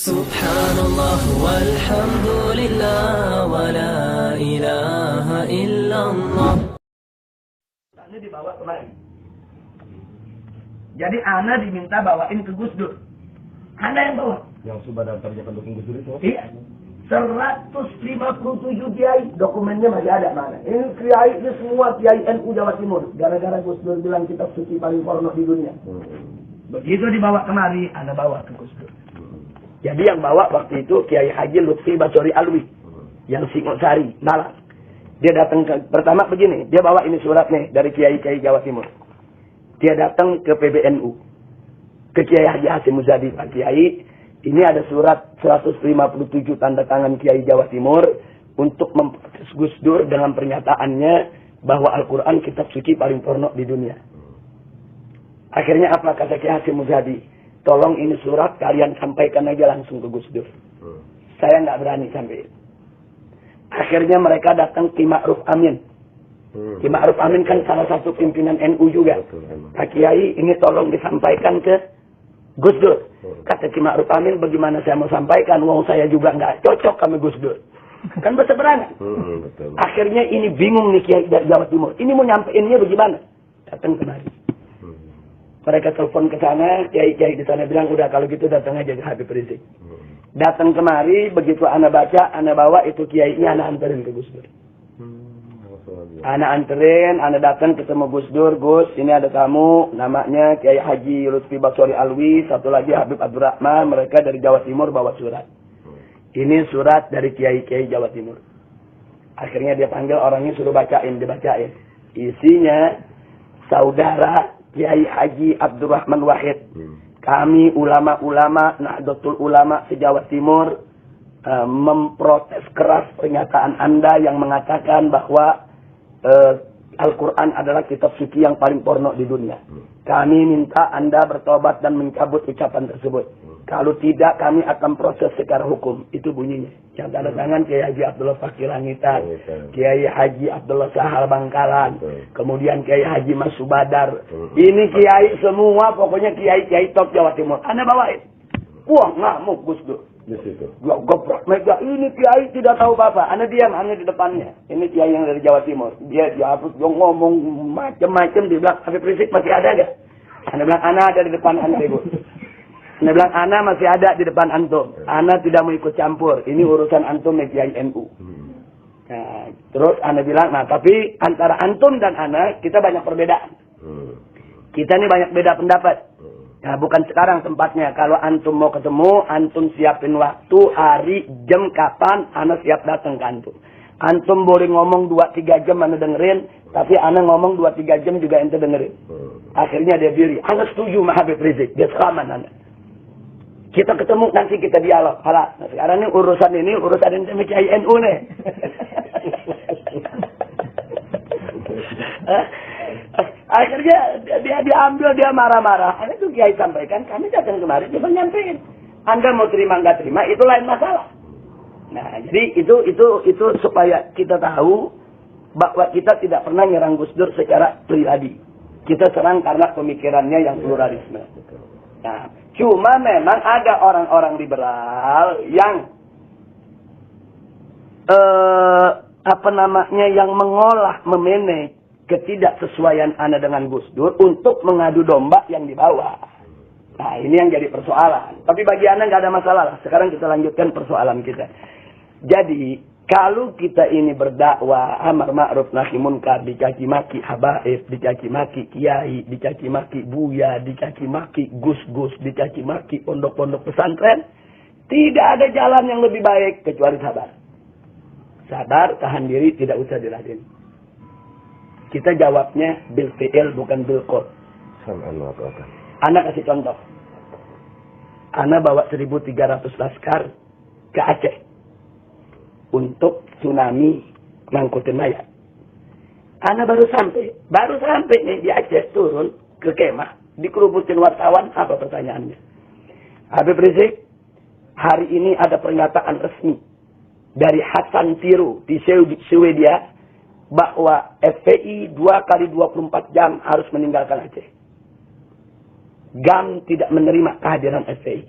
Subhanallah walhamdulillah wa la ilaha illallah. Ini dibawa kemari. Jadi ana diminta bawain ke Gus Dur. Ana yang bawa. Yang sudah daftarnya pendukung Gus Dur itu? Iya. 157 kiai, dokumennya masih ada mana. Ini kiai, ini semua kiai NU Jawa Timur. Gara-gara Gus Dur bilang kitab suci paling porno di dunia. Begitu dibawa kemari, ana bawa ke Gus Dur. Jadi yang bawa waktu itu Kiai Haji Lutfi Basori Alwi. Yang Singosari, Malang. Dia datang ke, pertama begini, dia bawa ini surat nih dari Kiai-Kiai Jawa Timur. Dia datang ke PBNU. Ke Kiai Haji Hasim Muzadi, Pak Kiai. Ini ada surat 157 tanda tangan Kiai Jawa Timur. Untuk memprotes Gus Dur dengan pernyataannya bahwa Al-Quran kitab suci paling porno di dunia. Akhirnya apa kata Kiai Hasim Muzadi? Tolong ini surat kalian sampaikan aja langsung ke Gus Dur. Saya nggak berani sampai. Akhirnya mereka datang Ki Ma'ruf Amin. Ki Ma'ruf Amin kan salah satu pimpinan NU juga. Pak Kiai ini tolong disampaikan ke Gus Dur. Kata Ki Ma'ruf Amin, bagaimana saya mau sampaikan? Wong saya juga nggak cocok sama Gus Dur. Kan berseberangan. Akhirnya ini bingung nih Kiai Jawa Timur. Ini mau nyampeinnya bagaimana? Datang kemari. Mereka telepon ke sana, kiai-kiai di sana bilang, udah kalau gitu datang aja ke Habib Rizik. Datang kemari, begitu ana baca, ana bawa itu kiainya, ana anterin ke Gus Dur. Ana anterin, ana datang ketemu Gus Dur, Gus, ini ada tamu, namanya Kiai Haji Lutfi Basori Alwi, satu lagi Habib Abdurrahman, mereka dari Jawa Timur bawa surat. Ini surat dari kiai-kiai Jawa Timur. Akhirnya dia panggil orangnya, suruh bacain, dibacain. Isinya, saudara Kiai Haji Abdurrahman Wahid. Kami ulama-ulama Nahdlatul Ulama se-Jawa Timur memprotes keras pernyataan Anda yang mengatakan bahwa Al-Quran adalah kitab suci yang paling porno di dunia. Kami minta Anda bertobat dan mencabut ucapan tersebut. Kalau tidak, kami akan proses secara hukum. Itu bunyinya. Yang tanda tangan Kiai Haji Abdullah Fakir Langitan, Kiai Haji Abdullah Sahal Bangkalan, kemudian Kiai Haji Mas Subadar. Ini kiai semua, pokoknya kiai-kiai top Jawa Timur. Anda bawain. Wah, ngamuk Gus Dur. Goblok mega, ini kiai tidak tahu apa. Anda diam, hanya di depannya. Ini kiai yang dari Jawa Timur. Dia ngomong macam-macam. Dia bilang, Habib Rizik masih ada gak? Anda bilang, Ana ada di depan Anda, Ibu. Anda bilang, Ana masih ada di depan antum. Ana tidak mau ikut campur. Ini urusan antum dengan Kiai NU. Nah, terus Ana bilang, nah tapi antara antum dan Ana, kita banyak perbedaan. Kita ini banyak beda pendapat. Nah, bukan sekarang tempatnya. Kalau antum mau ketemu, antum siapin waktu, hari, jam, kapan, Ana siap datang ke antum. Antum boleh ngomong 2-3 jam Ana dengerin, tapi Ana ngomong 2-3 jam juga ente dengerin. Akhirnya dia diri. Ana setuju sama Habib Rizik. Dia selamat Ana. Kita ketemu, nanti kita dialog. Halah. Nah, sekarang ini urusan ini Kiai NU nih. Akhirnya dia diambil, dia marah-marah. Ini tuh Kiai sampaikan, kami datang kemarin, dia menyampaikan. Anda mau terima nggak terima, itu lain masalah. Nah, jadi itu supaya kita tahu bahwa kita tidak pernah nyerang Gus Dur secara pribadi. Kita serang karena pemikirannya yang pluralisme. Nah, cuma memang ada orang-orang liberal yang yang mengolah, memanage ketidaksesuaian Anda dengan Gus Dur untuk mengadu domba yang dibawa. Nah, ini yang jadi persoalan. Tapi bagi Anda nggak ada masalah. Sekarang kita lanjutkan persoalan kita. Jadi, kalau kita ini berdakwah amar ma'ruf nahi munkar, dicaci maki habaib, dicaci maki kiai, dicaci maki buya, dicaci maki gus-gus, dicaci maki pondok-pondok pesantren, tidak ada jalan yang lebih baik kecuali sabar. Sabar, tahan diri, tidak usah diladen. Kita jawabnya bil fi'il bukan bil qaul. Anak kasih contoh. Anak bawa 1.300 laskar ke Aceh untuk tsunami ngangkutin mayat. Anak baru sampai nih di Aceh, turun ke kemah, dikerubutin wartawan. Apa pertanyaannya? Habib Rizik, hari ini ada pernyataan resmi dari Hasan Tiru di Swedia bahwa FPI 2 kali 24 jam harus meninggalkan Aceh. GAM tidak menerima kehadiran FPI.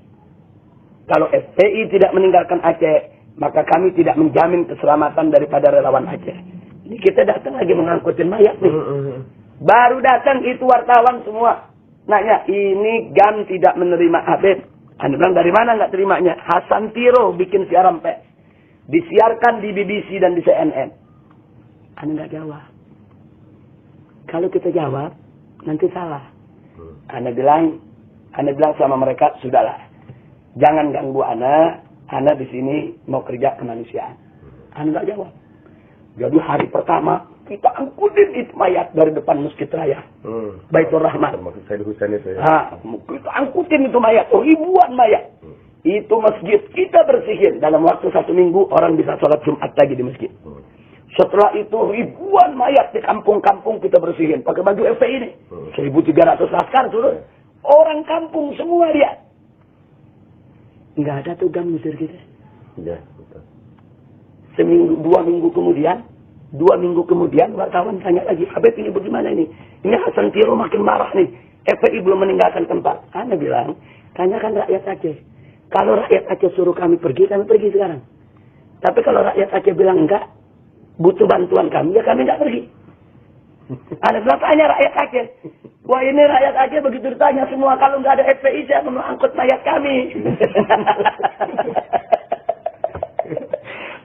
Kalau FPI tidak meninggalkan Aceh, maka kami tidak menjamin keselamatan daripada relawan Aceh. Ini kita datang lagi mengangkutin mayat nih. Baru datang itu wartawan semua. Nanya, ini GAM tidak menerima Habib. Anda bilang, dari mana nggak terimanya? Hasan Tiro bikin siaran pers. Disiarkan di BBC dan di CNN. Anda nggak jawab. Kalau kita jawab, nanti salah. Anda bilang sama mereka, sudahlah. Jangan ganggu Anda di sini mau kerja kemanusiaan. Anda nggak jawab. Jadi hari pertama, kita angkutin itu mayat dari depan Masjid Raya. Baitur Rahman. Maksud saya di Husain itu ya. Kita angkutin itu mayat, ribuan mayat. Itu masjid kita bersihin. Dalam waktu 1 minggu, orang bisa sholat Jumat lagi di masjid. Setelah itu ribuan mayat di kampung-kampung kita bersihin. Pakai baju FPI ini. 1.300 laskar turun. Orang kampung semua dia. Nggak ada tuh GAM ngusir kita. Iya, betul. Seminggu, 2 minggu kemudian wartawan tanya lagi, Habib ini bagaimana ini? Ini Hasan Tiro makin marah nih. FPI belum meninggalkan tempat. Anda bilang, tanyakan rakyat Aceh. Kalau rakyat Aceh suruh kami pergi sekarang. Tapi kalau rakyat Aceh bilang enggak, butuh bantuan kami, ya kami enggak pergi. Anda bilang, tanya rakyat Aceh. Wah, ini rakyat Aceh begitu ditanya semua, kalau enggak ada FPI, saya mau angkut mayat kami.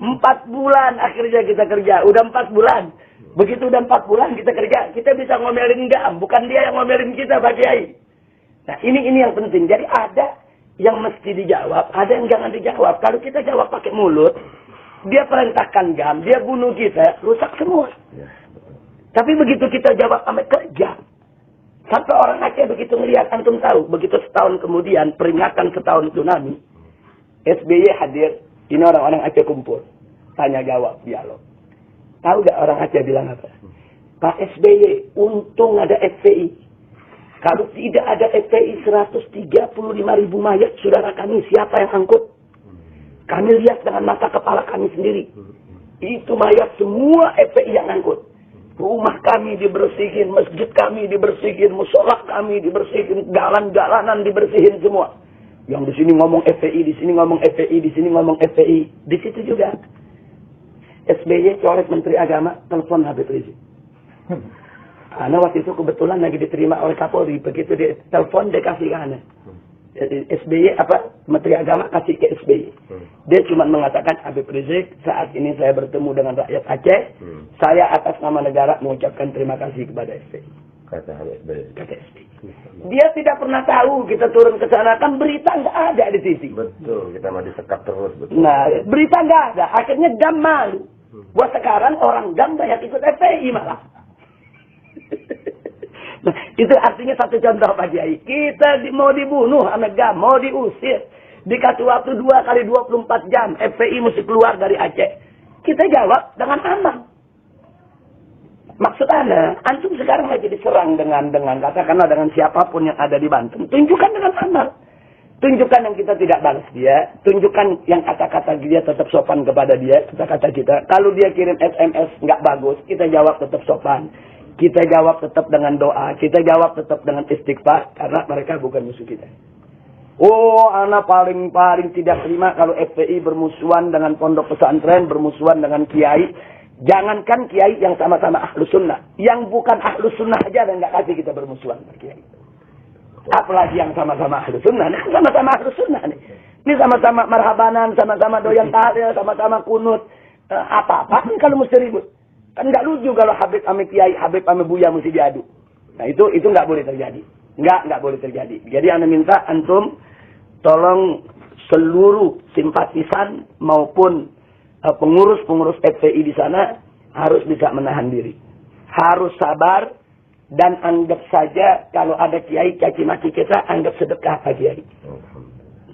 4 bulan akhirnya kita kerja. Udah 4 bulan. Begitu udah 4 bulan kita kerja, kita bisa ngomelin GAM. Bukan dia yang ngomelin kita, Pak Kiai. Nah, ini yang penting. Jadi ada yang mesti dijawab, ada yang jangan dijawab. Kalau kita jawab pakai mulut, dia perintahkan GAM, dia bunuh kita, rusak semua. Tapi begitu kita jawab sampai kerja, sampai orang Aceh begitu ngelihat, antum tahu, begitu setahun kemudian, peringatan setahun tsunami, SBY hadir, ini orang-orang Aceh kumpul. Tanya jawab, dialog. Tahu gak orang Aceh bilang apa? Pak SBY, untung ada FPI. Kalau tidak ada FPI 135.000 mayat saudara kami, siapa yang angkut? Kami lihat dengan mata kepala kami sendiri. Itu mayat semua FPI yang angkut. Rumah kami dibersihin, masjid kami dibersihin, musola kami dibersihin, jalan-jalanan dibersihin semua. Yang di sini ngomong FPI, di sini ngomong FPI, di sini ngomong FPI. Di situ juga SBY coret Menteri Agama, telepon Habib Rizik. Ana waktu itu kebetulan lagi diterima oleh Kapolri. Begitu dia telepon, dia kasih ke Ana. Jadi SBY Menteri Agama kasih ke SBY. Dia cuma mengatakan, Habib Rizik, saat ini saya bertemu dengan rakyat Aceh. Saya atas nama negara mengucapkan terima kasih kepada SBY. Kata SBY. Dia tidak pernah tahu kita turun ke sana, kan berita nggak ada di TV. Betul, kita mau disekap terus. Betul. Nah, berita nggak ada. Akhirnya GAM malu. Buat sekarang orang GAM banyak ikut FPI malah. Nah, itu artinya satu contoh Pak Kiai. Kita mau dibunuh sama GAM, mau diusir. Dikasih waktu 2 kali 24 jam. FPI mesti keluar dari Aceh. Kita jawab dengan aman. Maksud Anda, antum sekarang lagi diserang dengan katakanlah dengan siapapun yang ada di Banten. Tunjukkan dengan amal. Tunjukkan yang kita tidak balas dia. Tunjukkan yang kata-kata dia tetap sopan kepada dia. Kata-kata kita. Kalau dia kirim SMS nggak bagus, kita jawab tetap sopan. Kita jawab tetap dengan doa. Kita jawab tetap dengan istighfar. Karena mereka bukan musuh kita. Oh, anak paling tidak terima kalau FPI bermusuhan dengan pondok pesantren, bermusuhan dengan kiai. Jangankan kiai yang sama-sama ahlus sunnah. Yang bukan ahlus sunnah aja dan nggak kasih kita bermusuhan dengan kiai. Apalagi yang sama-sama ahlus sunnah. Ini sama-sama ahlus sunnah nih. Ini sama-sama marhabanan, sama-sama doyan tahlil, sama-sama kunut. Apa-apa nih kalau mesti ribut. Kan nggak lucu kalau Habib ame kiai, Habib ame buya mesti diadu. Nah itu nggak boleh terjadi. Nggak boleh terjadi. Jadi Anda minta antum tolong seluruh simpatisan maupun pengurus-pengurus FPI di sana harus bisa menahan diri. Harus sabar dan anggap saja kalau ada kiai caci maki kita, anggap sedekah Pak Kiai.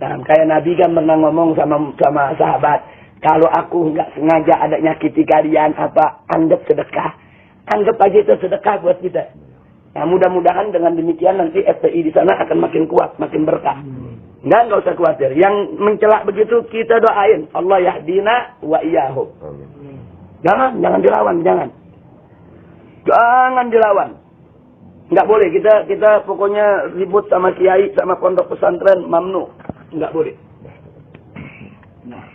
Nah, kayak Nabi kan pernah ngomong sama sahabat, kalau aku nggak sengaja ada nyakiti kalian anggap sedekah. Anggap aja itu sedekah buat kita. Nah, mudah-mudahan dengan demikian nanti FPI di sana akan makin kuat, makin berkah. Nggak usah khawatir. Yang mencelak begitu kita doain. Allah yahdina wa iyyahum. Jangan dilawan, jangan. Jangan dilawan. Nggak boleh. Kita pokoknya ribut sama kiai, sama pondok pesantren, mamnu. Nggak boleh. Nah,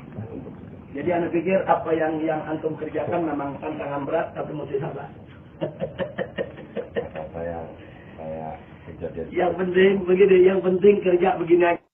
jadi anda pikir apa yang antum kerjakan memang tantangan berat tapi mesti sabar. Saya kejadian. Yang penting begini, yang penting kerja begini aja.